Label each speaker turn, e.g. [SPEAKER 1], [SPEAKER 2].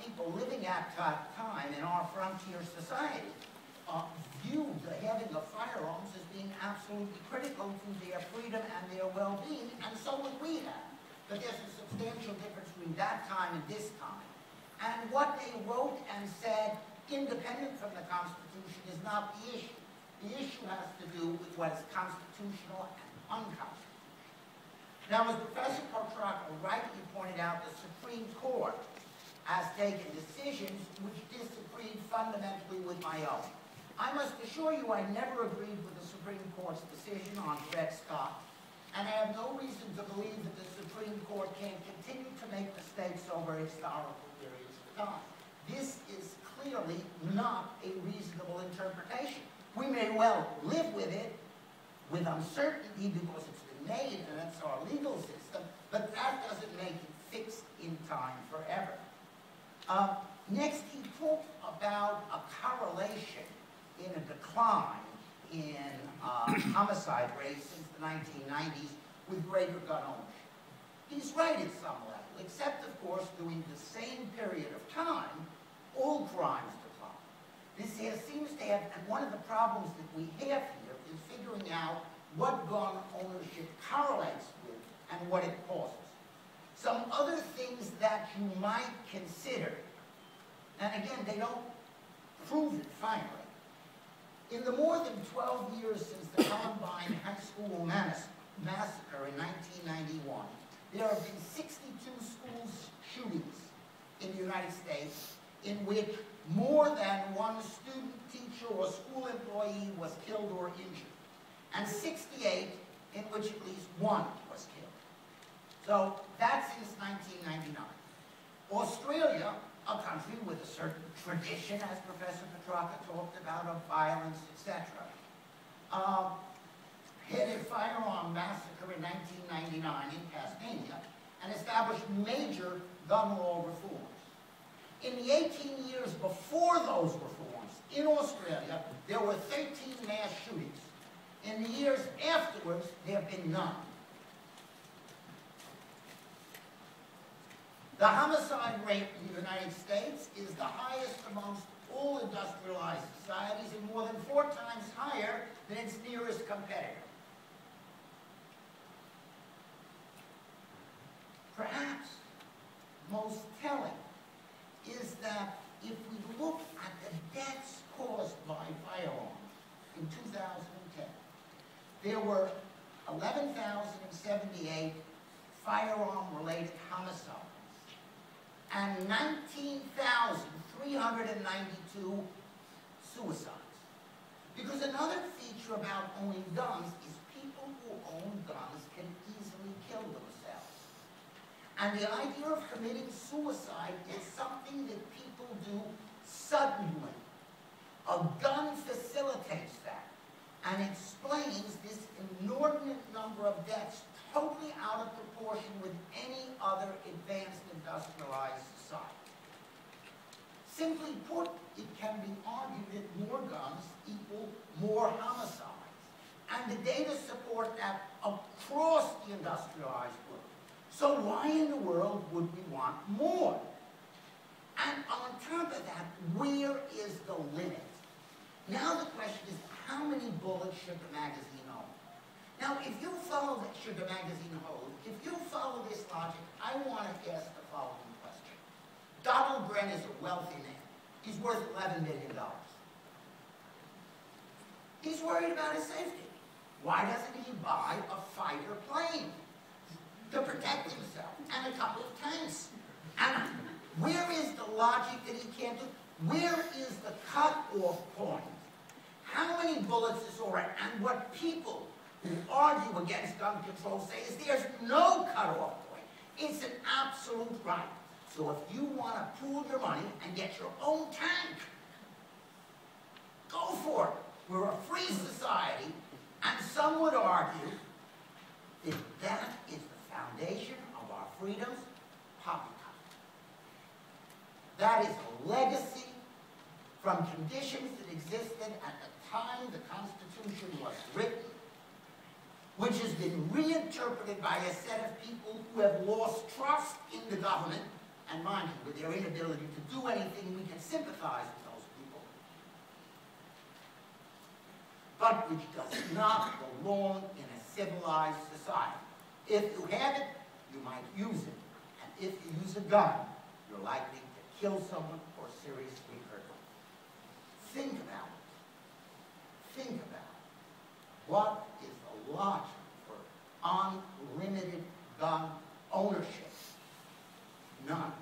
[SPEAKER 1] people living at that time in our frontier society viewed having of firearms as being absolutely critical to their freedom and their well-being, and so would we have. But there's a substantial difference between that time and this time. And what they wrote and said, independent from the Constitution, is not the issue. The issue has to do with what is constitutional and unconstitutional. Now, as Professor Petrarca rightly pointed out, the Supreme Court has taken decisions which disagree fundamentally with my own. I must assure you I never agreed with the Supreme Court's decision on Dred Scott, and I have no reason to believe that the Supreme Court can continue to make mistakes over historical periods of time. This is clearly not a reasonable interpretation. We may well live with it with uncertainty because it's been made and that's our legal system, but that doesn't make it fixed in time forever. Next, he talked about a correlation in a decline in homicide rates since the 1990s with greater gun ownership. He's right at some level, except, of course, during the same period of time, all crimes decline. This seems to have, and one of the problems that we have here is figuring out what gun ownership correlates with and what it causes. Some other things that you might consider, and again, they don't prove it finally. In the more than 12 years since the Columbine High School massacre in 1991, there have been 62 school shootings in the United States in which more than one student, teacher, or school employee was killed or injured, and 68 in which at least one was killed. So that's since 1999. Australia, a country with a certain tradition, as Professor Petrarca talked about, of violence, etc., had a firearm massacre in 1999 in Tasmania and established major gun law reforms. In the 18 years before those reforms, in Australia, there were 13 mass shootings. In the years afterwards, there have been none. The homicide rate in the United States is the highest amongst all industrialized societies and more than 4 times higher than its nearest competitor. Perhaps most telling is that if we look at the deaths caused by firearms in 2010, there were 11,078 firearm-related homicides and 19,392 suicides. Because another feature about owning guns is people who own guns can easily kill themselves. And the idea of committing suicide is something that people do suddenly. A gun facilitates that and explains this inordinate number of deaths totally out of proportion with any other advanced industrialized society. Simply put, it can be argued that more guns equal more homicides. And the data support that across the industrialized world. So why in the world would we want more? And on top of that, where is the limit? Now the question is, how many bullets should the magazine hold? Now, if you follow that should the magazine hold, if you follow this logic, I want to ask the following question. Donald Bren is a wealthy man. He's worth $11 million. He's worried about his safety. Why doesn't he buy a fighter plane to protect himself and a couple of tanks? And where is the logic that he can't do? Where is the cut-off point? How many bullets is all right? And what people who argue against gun control say is there's no cut-off point. It's an absolute right. So if you want to pool your money and get your own tank, go for it. We're a free society, and some would argue that that is the foundation of our freedoms, poppycock. That is a legacy from conditions that existed at the time the Constitution was written, which has been reinterpreted by a set of people who have lost trust in the government And mind you, with their inability to do anything, we can sympathize with those people. But which does not belong in a civilized society. If you have it, you might use it. And if you use a gun, you're likely to kill someone or seriously hurt them. Think about it. Think about it. What is the logic for unlimited gun ownership? None.